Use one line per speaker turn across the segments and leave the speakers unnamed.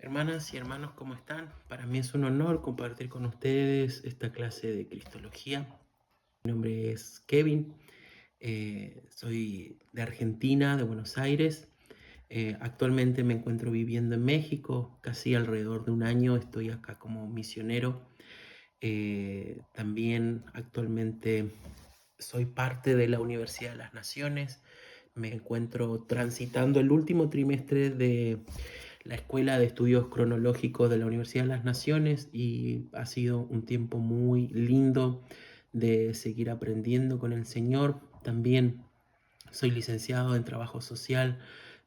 Hermanas y hermanos, ¿cómo están? Para mí es un honor compartir con ustedes esta clase de Cristología. Mi nombre es Kevin, soy de Argentina, de Buenos Aires. Actualmente me encuentro viviendo en México, casi alrededor de un año estoy acá como misionero. También actualmente soy parte de la Universidad de las Naciones. Me encuentro transitando el último trimestre de la Escuela de Estudios Cronológicos de la Universidad de las Naciones y ha sido un tiempo muy lindo de seguir aprendiendo con el Señor. También soy licenciado en Trabajo Social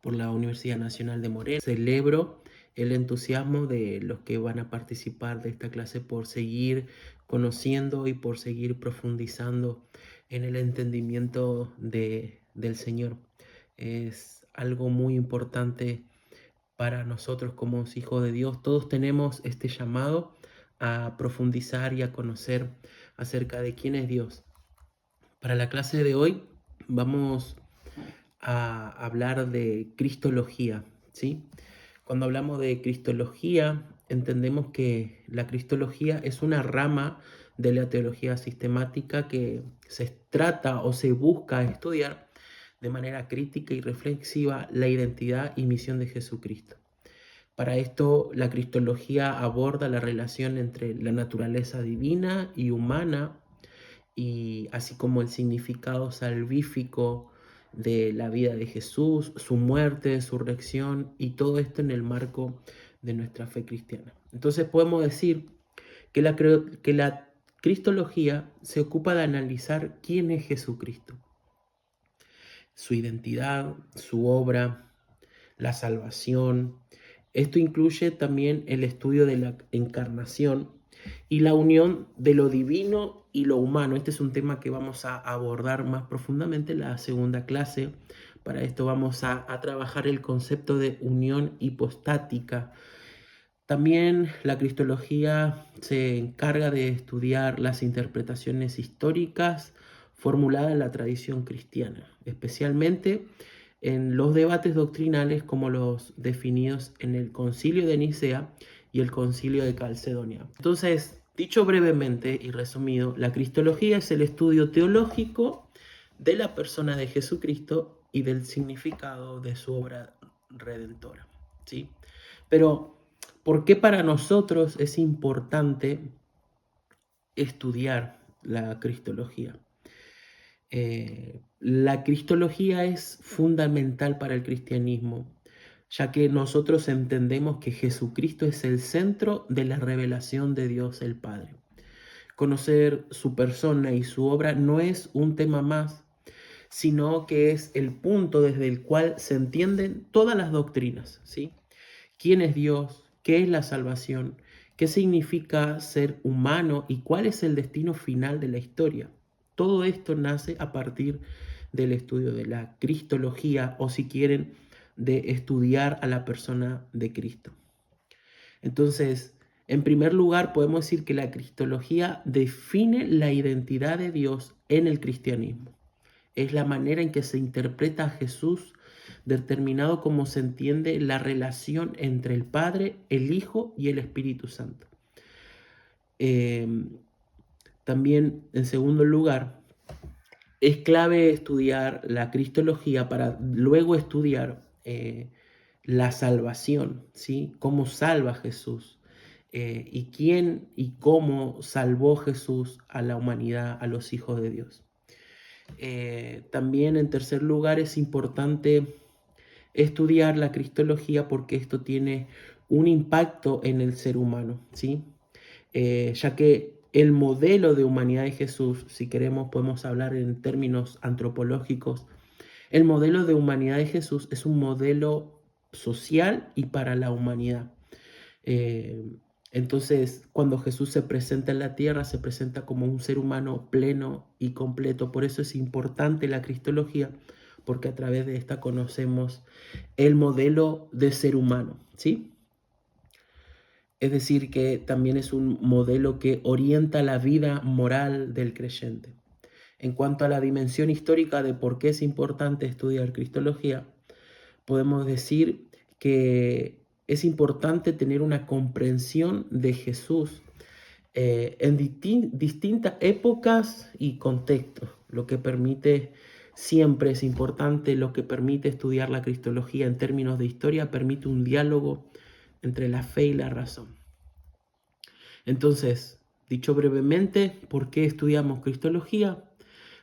por la Universidad Nacional de Morelia. Celebro el entusiasmo de los que van a participar de esta clase por seguir conociendo y por seguir profundizando en el entendimiento del Señor. Es algo muy importante para nosotros como hijos de Dios. Todos tenemos este llamado a profundizar y a conocer acerca de quién es Dios. Para la clase de hoy vamos a hablar de Cristología, ¿sí? Cuando hablamos de Cristología, entendemos que la Cristología es una rama de la teología sistemática que se trata o se busca estudiar de manera crítica y reflexiva la identidad y misión de Jesucristo. Para esto, la cristología aborda la relación entre la naturaleza divina y humana, y así como el significado salvífico de la vida de Jesús, su muerte, su resurrección, y todo esto en el marco de nuestra fe cristiana. Entonces podemos decir que la cristología se ocupa de analizar quién es Jesucristo, su identidad, su obra, la salvación. Esto incluye también el estudio de la encarnación y la unión de lo divino y lo humano. Este es un tema que vamos a abordar más profundamente en la segunda clase. Para esto vamos a trabajar el concepto de unión hipostática. También la cristología se encarga de estudiar las interpretaciones históricas formuladas en la tradición cristiana, especialmente en los debates doctrinales como los definidos en el Concilio de Nicea y el Concilio de Calcedonia. Entonces, dicho brevemente y resumido, la cristología es el estudio teológico de la persona de Jesucristo y del significado de su obra redentora, ¿sí? Pero, ¿por qué para nosotros es importante estudiar la cristología? La cristología es fundamental para el cristianismo, ya que nosotros entendemos que Jesucristo es el centro de la revelación de Dios el Padre. Conocer su persona y su obra no es un tema más, sino que es el punto desde el cual se entienden todas las doctrinas, ¿sí? ¿Quién es Dios? ¿Qué es la salvación? ¿Qué significa ser humano? ¿Y cuál es el destino final de la historia? Todo esto nace a partir del estudio de la cristología, o si quieren, de estudiar a la persona de Cristo. Entonces, en primer lugar, podemos decir que la cristología define la identidad de Dios en el cristianismo. Es la manera en que se interpreta a Jesús, determinado como se entiende la relación entre el Padre, el Hijo y el Espíritu Santo. Eh, También, en segundo lugar, es clave estudiar la cristología para luego estudiar la salvación, ¿sí? Cómo salva Jesús, y quién y cómo salvó Jesús a la humanidad, a los hijos de Dios. También, en tercer lugar, es importante estudiar la cristología porque esto tiene un impacto en el ser humano, ¿sí? Ya que el modelo de humanidad de Jesús, si queremos podemos hablar en términos antropológicos, el modelo de humanidad de Jesús es un modelo social y para la humanidad. Eh, entonces, cuando Jesús se presenta en la tierra, se presenta como un ser humano pleno y completo. Por eso es importante la cristología, porque a través de esta conocemos el modelo de ser humano, ¿sí? Es decir, que también es un modelo que orienta la vida moral del creyente. En cuanto a la dimensión histórica de por qué es importante estudiar cristología, podemos decir que es importante tener una comprensión de Jesús en distintas épocas y contextos, lo que permite, siempre es importante, lo que permite estudiar la cristología en términos de historia, permite un diálogo entre la fe y la razón. Entonces, dicho brevemente, ¿por qué estudiamos cristología?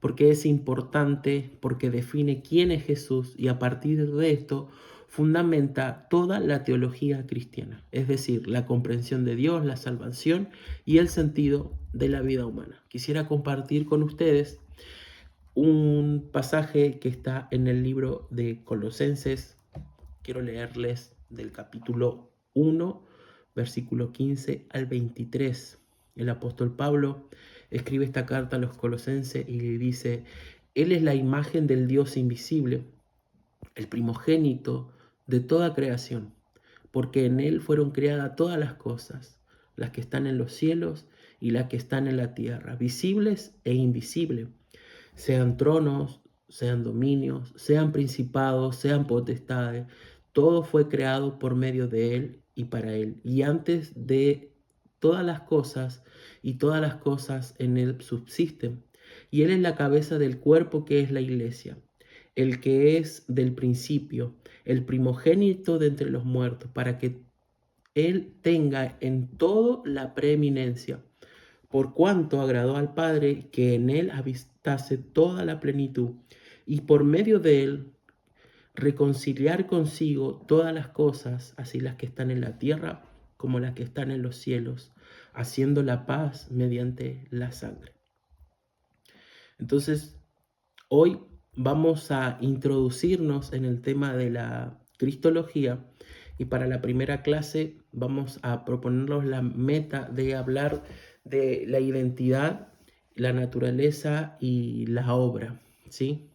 Porque es importante, porque define quién es Jesús y a partir de esto fundamenta toda la teología cristiana, es decir, la comprensión de Dios, la salvación y el sentido de la vida humana. Quisiera compartir con ustedes un pasaje que está en el libro de Colosenses. Quiero leerles del capítulo 1, versículo 15 al 23. El apóstol Pablo escribe esta carta a los colosenses y le dice: Él es la imagen del Dios invisible, el primogénito de toda creación, porque en Él fueron creadas todas las cosas, las que están en los cielos y las que están en la tierra, visibles e invisibles, sean tronos, sean dominios, sean principados, sean potestades. Todo fue creado por medio de Él y para Él. Y antes de todas las cosas, y todas las cosas en Él subsisten. Y Él es la cabeza del cuerpo que es la iglesia, el que es del principio, el primogénito de entre los muertos, para que Él tenga en todo la preeminencia, por cuanto agradó al Padre que en Él habitase toda la plenitud, y por medio de Él reconciliar consigo todas las cosas, así las que están en la tierra como las que están en los cielos, haciendo la paz mediante la sangre. Entonces, hoy vamos a introducirnos en el tema de la cristología y para la primera clase vamos a proponernos la meta de hablar de la identidad, la naturaleza y la obra, ¿sí?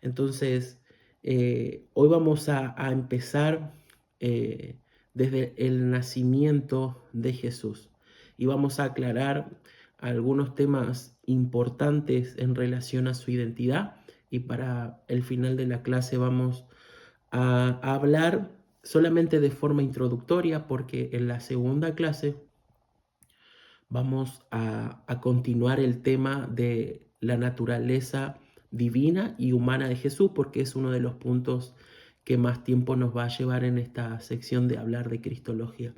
Entonces, hoy vamos a empezar desde el nacimiento de Jesús y vamos a aclarar algunos temas importantes en relación a su identidad y para el final de la clase vamos a hablar solamente de forma introductoria porque en la segunda clase vamos a continuar el tema de la naturaleza divina y humana de Jesús, porque es uno de los puntos que más tiempo nos va a llevar en esta sección de hablar de cristología.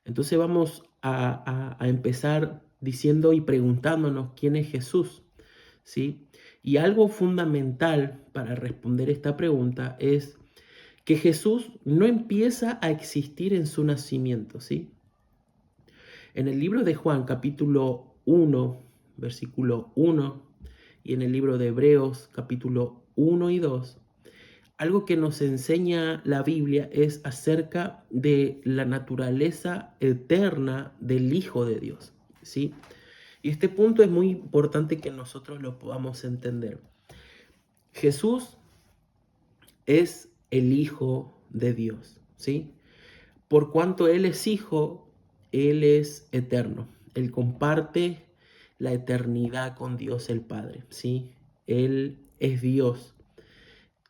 Entonces vamos a empezar diciendo y preguntándonos quién es Jesús, ¿sí? Y algo fundamental para responder esta pregunta es que Jesús no empieza a existir en su nacimiento, ¿sí? En el libro de Juan, capítulo 1, versículo 1, y en el libro de Hebreos, capítulo 1 y 2, algo que nos enseña la Biblia es acerca de la naturaleza eterna del Hijo de Dios, ¿sí? Y este punto es muy importante que nosotros lo podamos entender. Jesús es el Hijo de Dios, ¿sí? Por cuanto Él es Hijo, Él es eterno. Él comparte la eternidad con Dios el Padre, ¿sí? Él es Dios.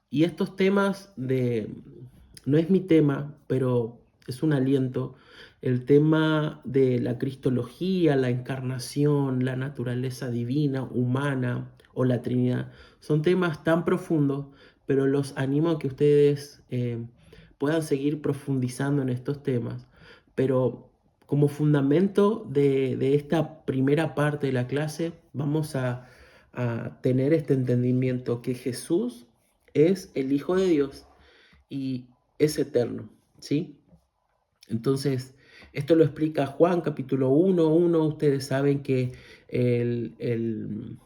Y estos temas no es mi tema, pero es un aliento. El tema de la cristología, la encarnación, la naturaleza divina, humana o la Trinidad, son temas tan profundos, pero los animo a que ustedes puedan seguir profundizando en estos temas. Pero como fundamento de esta primera parte de la clase, vamos a tener este entendimiento que Jesús es el Hijo de Dios y es eterno, ¿sí? Entonces, esto lo explica Juan capítulo 1:1. Ustedes saben que el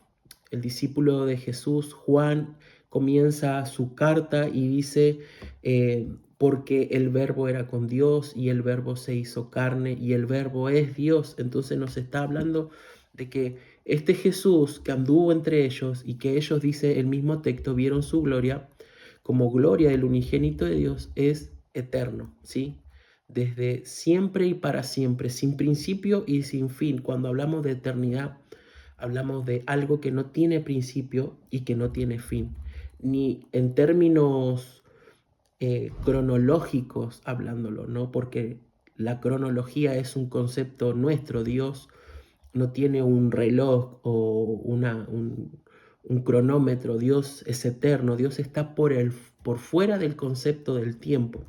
discípulo de Jesús, Juan, comienza su carta y dice, porque el verbo era con Dios y el verbo se hizo carne y el verbo es Dios. Entonces nos está hablando de que este Jesús que anduvo entre ellos y que ellos, dice el mismo texto, vieron su gloria como gloria del unigénito de Dios, es eterno, ¿sí? Desde siempre y para siempre, sin principio y sin fin. Cuando hablamos de eternidad, hablamos de algo que no tiene principio y que no tiene fin, ni en términos cronológicos hablándolo, ¿no? Porque la cronología es un concepto nuestro. Dios no tiene un reloj o un cronómetro. Dios es eterno. Dios está por fuera del concepto del tiempo.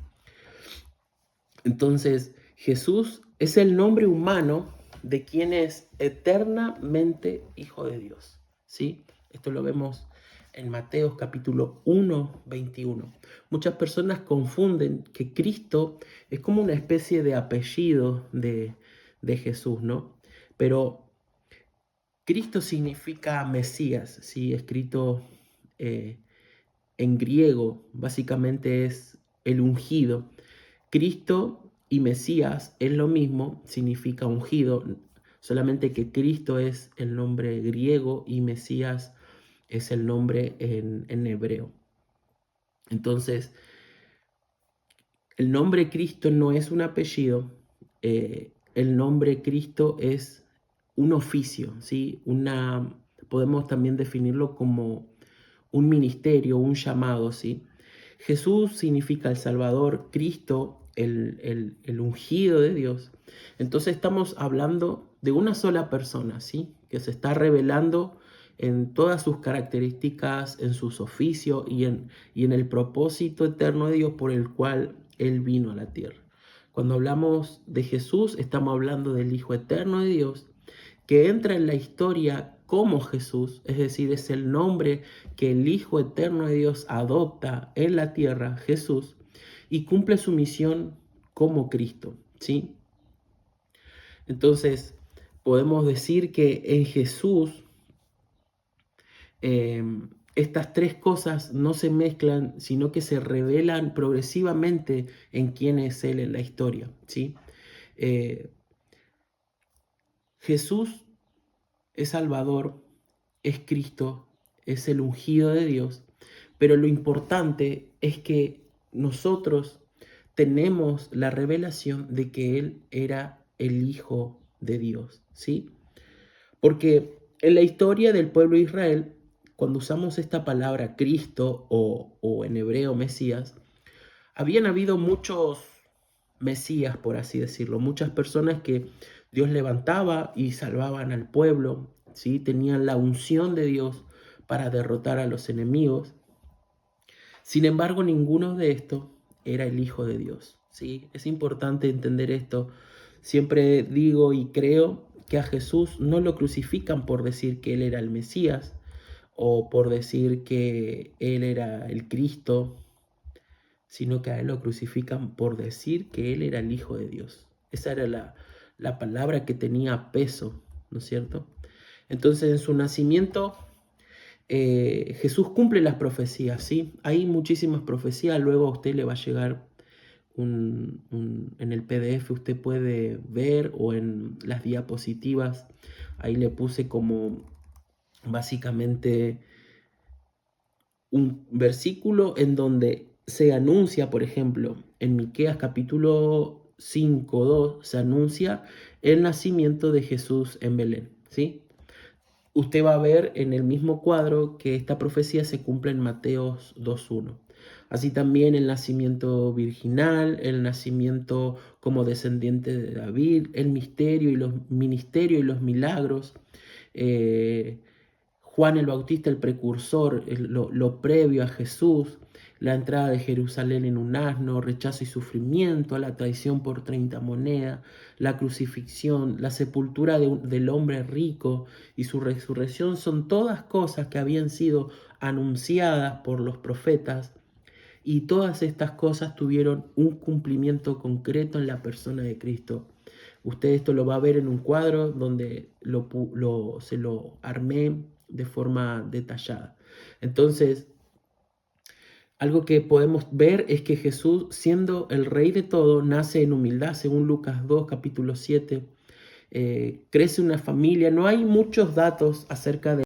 Entonces, Jesús es el nombre humano de quien es eternamente Hijo de Dios, ¿sí? Esto lo vemos en Mateo capítulo 1, 21. Muchas personas confunden que Cristo es como una especie de apellido de Jesús, ¿no? Pero Cristo significa Mesías, ¿sí? Escrito eh, en griego, básicamente es el ungido. Cristo y Mesías es lo mismo, significa ungido, solamente que Cristo es el nombre griego y Mesías es el nombre en hebreo. Entonces, el nombre Cristo no es un apellido, el nombre Cristo es un oficio, ¿sí? Podemos también definirlo como un ministerio, un llamado, ¿sí? Jesús significa el Salvador, Cristo, el ungido de Dios. Entonces estamos hablando de una sola persona, ¿sí? Que se está revelando en todas sus características, en sus oficios y en el propósito eterno de Dios por el cual Él vino a la tierra. Cuando hablamos de Jesús, estamos hablando del Hijo eterno de Dios, que entra en la historia como Jesús, es decir, es el nombre que el Hijo eterno de Dios adopta en la tierra, Jesús, y cumple su misión como Cristo, ¿sí? Entonces, podemos decir que en Jesús eh, estas tres cosas no se mezclan, sino que se revelan progresivamente en quién es Él en la historia, ¿sí? Eh, Jesús es Salvador, es Cristo, es el ungido de Dios, pero lo importante es que nosotros tenemos la revelación de que Él era el Hijo de Dios, ¿sí? Porque en la historia del pueblo de Israel, cuando usamos esta palabra Cristo o en hebreo Mesías, habían habido muchos Mesías, por así decirlo, muchas personas que Dios levantaba y salvaban al pueblo, ¿sí? Tenían la unción de Dios para derrotar a los enemigos. Sin embargo, ninguno de estos era el Hijo de Dios, ¿sí? Es importante entender esto. Siempre digo y creo que a Jesús no lo crucifican por decir que Él era el Mesías o por decir que Él era el Cristo, sino que a Él lo crucifican por decir que Él era el Hijo de Dios. Esa era la palabra que tenía peso, ¿no es cierto? Entonces, en su nacimiento, Jesús cumple las profecías, ¿sí? Hay muchísimas profecías, luego a usted le va a llegar en el PDF, usted puede ver, o en las diapositivas, ahí le puse como básicamente un versículo en donde se anuncia, por ejemplo, en Miqueas capítulo 5:2, se anuncia el nacimiento de Jesús en Belén, ¿sí? Usted va a ver en el mismo cuadro que esta profecía se cumple en Mateos 2:1. Así también el nacimiento virginal, el nacimiento como descendiente de David, el misterio y los ministerios y los milagros, Juan el Bautista, el precursor, lo previo a Jesús, la entrada de Jerusalén en un asno, rechazo y sufrimiento, la traición por 30 monedas, la crucifixión, la sepultura del hombre rico y su resurrección, son todas cosas que habían sido anunciadas por los profetas, y todas estas cosas tuvieron un cumplimiento concreto en la persona de Cristo. Usted esto lo va a ver en un cuadro donde se lo armé de forma detallada. Entonces, algo que podemos ver es que Jesús, siendo el rey de todo, nace en humildad, según Lucas 2, capítulo 7. Crece una familia. No hay muchos datos acerca de